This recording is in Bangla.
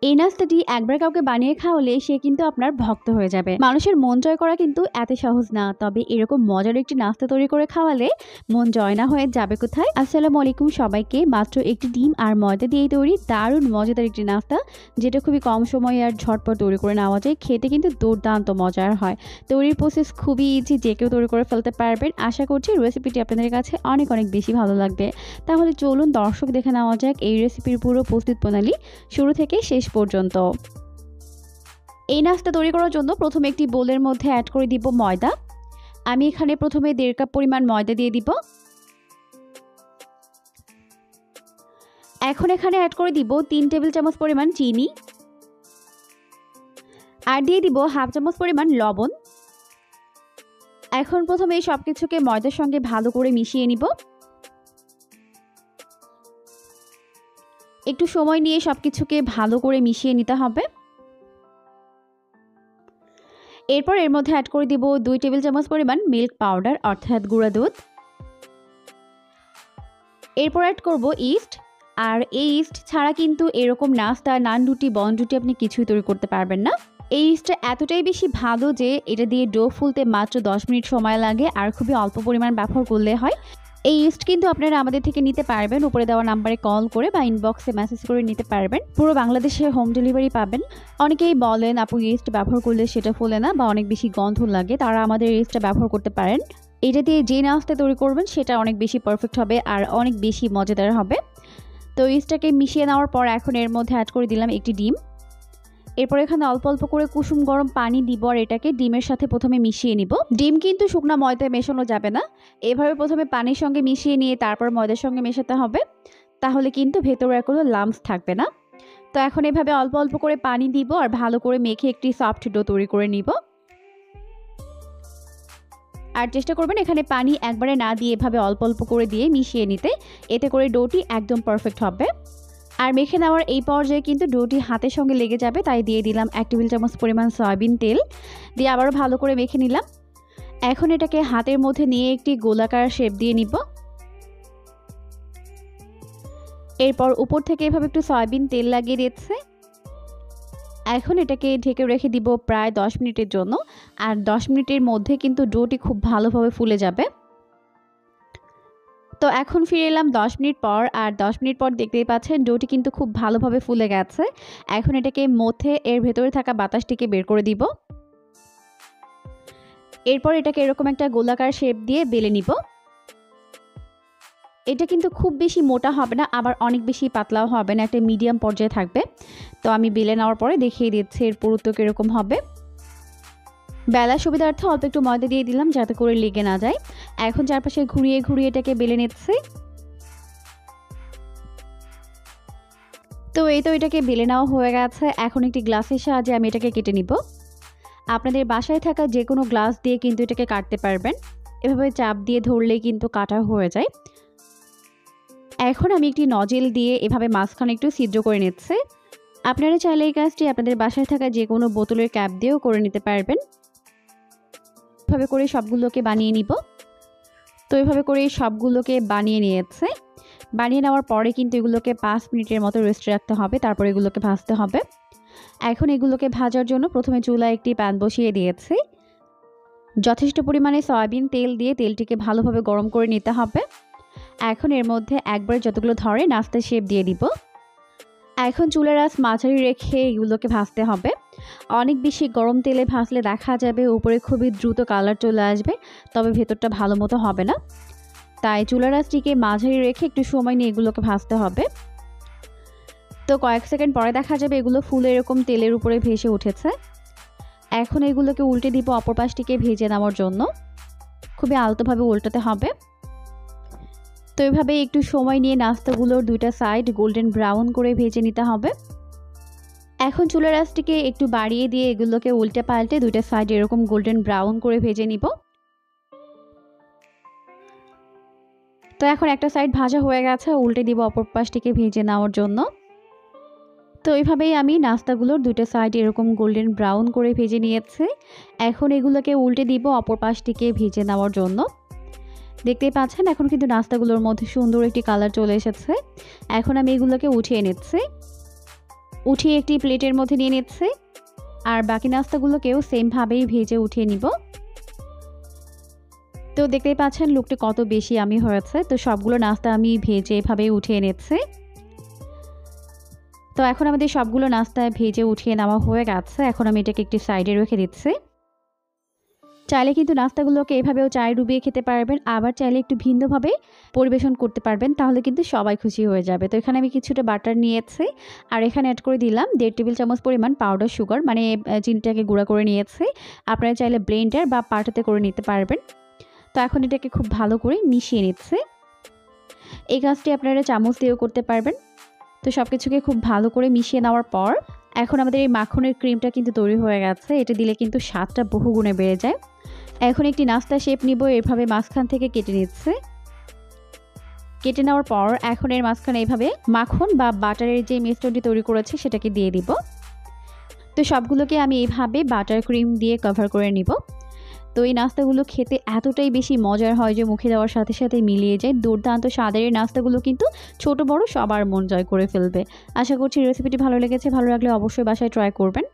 এই নাস্তাটি একবার কাউকে বানিয়ে খাওয়ালে সে কিন্তু আপনার ভক্ত হয়ে যাবে। মানুষের মন জয় করা কিন্তু এত সহজ না, তবে এরকম মজার একটি নাস্তা তৈরি করে খাওয়ালে মন জয় না হয়ে যাবে কোথায়। আসসালামু আলাইকুম সবাইকে। মাত্র একটি ডিম আর ময়দা দিয়েই তৈরি দারুণ মজাদার একটি নাস্তা, যেটা খুবই কম সময়ে আর ঝটপট তৈরি করে নেওয়া যায়। খেতে কিন্তু দুর্দান্ত মজার হয়। তৈরির প্রসেস খুবই ইজি, যে কেউ তৈরি করে ফেলতে পারবেন। আশা করছি রেসিপিটি আপনাদের কাছে অনেক অনেক বেশি ভালো লাগবে। তাহলে চলুন দর্শক দেখে নেওয়া যাক এই রেসিপির পুরো প্রস্তুত প্রণালী শুরু থেকে শেষ পর্যন্ত। এই নাস্তা তৈরি করার জন্য প্রথমে একটি বোলের মধ্যে অ্যাড করে দিব ময়দা। আমি এখানে প্রথমে 1.5 কাপ পরিমাণ ময়দা দিয়ে দিব। এখন এখানে অ্যাড করে দিব 3 টেবিল চামচ পরিমাণ চিনি, আর দিয়ে দিব 1/2 চামচ পরিমাণ লবণ। এখন প্রথমে এই সবকিছুকে ময়দার সঙ্গে ভালো করে মিশিয়ে নিব। একটু সময় নিয়ে সবকিছুকে ভালো করে মিশিয়ে নিতে হবে। এরপর এর মধ্যে অ্যাড করে দিব 2 টেবিল চামচ পরিমাণ মিল্ক পাউডার অর্থাৎ গুঁড়া দুধ। এরপর অ্যাড করব ইস্ট। আর এই ইস্ট ছাড়া কিন্তু এরকম নাস্তা, নান রুটি, বন রুটি আপনি কিছুই তৈরি করতে পারবেন না। এই ইস্টটা এতটাই বেশি ভালো যে এটা দিয়ে ডো ফুলতে মাত্র 10 মিনিট সময় লাগে, আর খুবই অল্প পরিমাণ ব্যবহার করলে হয়। এই ইস্ট কিন্তু আপনারা আমাদের থেকে নিতে পারবেন, উপরে দেওয়া নাম্বারে কল করে বা ইনবক্সে মেসেজ করে নিতে পারবেন। পুরো বাংলাদেশে হোম ডেলিভারি পাবেন। অনেকেই বলেন আপু ইস্ট ব্যবহার করলে সেটা ফোলে না বা অনেক বেশি গন্ধ লাগে, তারা আমাদের ইস্টটা ব্যবহার করতে পারেন। এটা দিয়ে যে নাস্তা তৈরি করবেন সেটা অনেক বেশি পারফেক্ট হবে আর অনেক বেশি মজাদার হবে। তো ইস্টটাকে মিশিয়ে নেওয়ার পর এখন এর মধ্যে অ্যাড করে দিলাম একটি ডিম। এরপর এখানে অল্প অল্প করে কুসুম গরম পানি দিব আর এটাকে ডিমের সাথে প্রথমে মিশিয়ে নিব। ডিম কিন্তু শুকনা ময়দায় মেশানো যাবে না, এভাবে প্রথমে পানির সঙ্গে মিশিয়ে নিয়ে তারপর ময়দার সঙ্গে মেশাতে হবে, তাহলে কিন্তু ভেতরে আর কোনো লাম্পস থাকবে না। তো এখন এভাবে অল্প অল্প করে পানি দিব আর ভালো করে মেখে একটি সফট ডো তৈরি করে নিব। আর চেষ্টা করবেন এখানে পানি একবারে না দিয়ে এভাবে অল্প অল্প করে দিয়ে মিশিয়ে নিতে, এতে করে ডোটি একদম পারফেক্ট হবে। আর মেখে নেওয়ার এই পর্যায়ে কিন্তু ডোটি হাতের সঙ্গে লেগে যাবে, তাই দিয়ে দিলাম 1 টেবিল চামচ পরিমাণ সয়াবিন তেল, দিয়ে আবারও ভালো করে মেখে নিলাম। এখন এটাকে হাতের মধ্যে নিয়ে একটি গোলাকার শেপ দিয়ে নিব। এরপর উপর থেকে এভাবে একটু সয়াবিন তেল লাগিয়ে দিচ্ছে। এখন এটাকে ঢেকে রেখে দিব প্রায় 10 মিনিটের জন্য, আর 10 মিনিটের মধ্যে কিন্তু ডোটি খুব ভালোভাবে ফুলে যাবে। তো এখন ফিরে এলাম 10 মিনিট পর, আর 10 মিনিট পর দেখতেই পাচ্ছেন ডোটি কিন্তু খুব ভালোভাবে ফুলে গেছে। এখন এটাকে মথে এর ভেতরে থাকা বাতাসটিকে বের করে দিব। এরপর এটাকে এরকম একটা গোলাকার শেপ দিয়ে বেলে নিব। এটা কিন্তু খুব বেশি মোটা হবে না, আবার অনেক বেশি পাতলাও হবে না, একটা মিডিয়াম পর্যায়ে থাকবে। তো আমি বেলে নেওয়ার পরে দেখিয়ে দিচ্ছি এর পুরুত্ব কীরকম হবে। বেলার সুবিধার্থে অল্প একটু ময়দা দিয়ে দিলাম যাতে করে লেগে না যায়। এখন চারপাশে ঘুরিয়ে ঘুরিয়ে এটাকে বেলে নিচ্ছি। তো এই তো এটাকে বেলে নেওয়া হয়ে গেছে। এখন একটি গ্লাসের সাহায্যে আমি এটাকে কেটে নিব। আপনাদের বাসায় থাকা যে কোনো গ্লাস দিয়ে কিন্তু এটাকে কাটতে পারবেন, এভাবে চাপ দিয়ে ধরলেই কিন্তু কাটা হয়ে যায়। এখন আমি একটি নজেল দিয়ে এভাবে মাঝখানে একটু ছিদ্র করে নিচ্ছি। আপনারা চাইলে এই কাজটি আপনাদের বাসায় থাকা যে কোনো বোতলের ক্যাপ দিয়েও করে নিতে পারবেন। এভাবে করে সবগুলোকে বানিয়ে নিব। তো এভাবে করে সবগুলোকে বানিয়ে নিয়েছে। বানিয়ে নেওয়ার পরে কিন্তু এগুলোকে 5 মিনিটের মতো রেস্টে রাখতে হবে, তারপর এগুলোকে ভাজতে হবে। এখন এগুলোকে ভাজার জন্য প্রথমে চুলায় একটি প্যান বসিয়ে দিয়েছি। যথেষ্ট পরিমাণে সয়াবিন তেল দিয়ে তেলটিকে ভালোভাবে গরম করে নিতে হবে। এখন এর মধ্যে একবার যতগুলো ধরে নাস্তার শেপ দিয়ে দিব। এখন চুলার আঁচ মাঝারি রেখে এগুলোকে ভাজতে হবে। অনেক বেশি গরম তেলে ভাজলে দেখা যাবে উপরে খুবই দ্রুত কালার চলে আসবে, তবে ভেতরটা ভালো মতো হবে না। তাই চুলার আঁচটিকে মাঝারি রেখে একটু সময় নিয়ে এগুলোকে ভাজতে হবে। তো কয়েক সেকেন্ড পরে দেখা যাবে এগুলো ফুলে এরকম তেলের উপরে ভেসে উঠেছে। এখন এগুলোকে উল্টে দিব অপর পাশটিকে ভেজে নেওয়ার জন্য। খুবই আলতোভাবে উল্টাতে হবে। তো এভাবে একটু সময় নিয়ে নাস্তাগুলোর দুইটা সাইড গোল্ডেন ব্রাউন করে ভেজে নিতে হবে। এখন চুলার আঁচটিকে একটু বাড়িয়ে দিয়ে এগুলোকে উল্টে পাল্টে দুইটা সাইড এরকম গোল্ডেন ব্রাউন করে ভেজে নিব। তো এখন একটা সাইড ভাজা হয়ে গেছে, উল্টে দিব অপর পাশটিকে ভেজে নেওয়ার জন্য। তো এইভাবেই আমি নাস্তাগুলোর দুইটা সাইড এরকম গোল্ডেন ব্রাউন করে ভেজে নিয়েছি। এখন এগুলোকে উল্টে দিব অপর পাশটিকে ভেজে নেওয়ার জন্য। দেখতেই পাচ্ছেন এখন কিন্তু নাস্তাগুলোর মধ্যে সুন্দর একটি কালার চলে এসেছে। এখন আমি এগুলোকে উঠিয়ে নিচ্ছি। উঠিয়ে একটি প্লেটের মধ্যে নিয়ে নিচ্ছি। আর বাকি নাস্তাগুলোকেও সেমভাবেই ভেজে উঠিয়ে নিব। তো দেখতেই পাচ্ছেন লুকটা কত বেশি ইয়াম্মি হয়েছে। তো সবগুলো নাস্তা আমি ভেজে এভাবেই উঠিয়ে নিচ্ছি। তো এখন আমাদের সবগুলো নাস্তা ভেজে উঠিয়ে নেওয়া হয়ে গেছে। এখন আমি এটাকে একটি সাইডে রেখে দিচ্ছি। চাইলে কিন্তু নাস্তাগুলোকে এভাবেও চায়ে ডুবিয়ে খেতে পারবেন, আবার চাইলে একটু ভিন্নভাবে পরিবেশন করতে পারবেন, তাহলে কিন্তু সবাই খুশি হয়ে যাবে। তো এখানে আমি কিছুটা বাটার নিয়েছি আর এখানে অ্যাড করে দিলাম 1.5 টেবিল চামচ পরিমাণ পাউডার সুগার, মানে চিনিটাকে গুঁড়া করে নিয়েছি। আপনারা চাইলে ব্লেন্ডার বা পাটাতে করে নিতে পারবেন। তো এখন এটাকে খুব ভালো করে মিশিয়ে নিচ্ছি। এই কাজটি আপনারা চামচ দিয়েও করতে পারবেন। তো সব কিছুকে খুব ভালো করে মিশিয়ে নেওয়ার পর এখন আমাদের এই মাখনের ক্রিমটা কিন্তু তৈরি হয়ে গেছে। এটা দিলে কিন্তু স্বাদটা বহুগুণে বেড়ে যায়। এখন একটি নাস্তা শেপ নিব, এভাবে মাঝখান থেকে কেটে নিচ্ছে। কেটে নেওয়ার পর এখন এর মাঝখানে এইভাবে মাখন বা বাটারের যে মিশ্রণটি তৈরি করেছি সেটাকে দিয়ে দিব। তো সবগুলোকে আমি এইভাবে বাটার ক্রিম দিয়ে কভার করে নিব। তো এই নাস্তাগুলো খেতে এতটাই বেশি মজার হয় যে মুখে দেওয়ার সাথে সাথে মিলিয়ে যায়। দুর্দান্ত স্বাদের এই নাস্তাগুলো কিন্তু ছোট বড় সবার মন জয় করে ফেলবে। আশা করছি রেসিপিটি ভালো লেগেছে। ভালো লাগলে অবশ্যই বাসায় ট্রাই করবেন।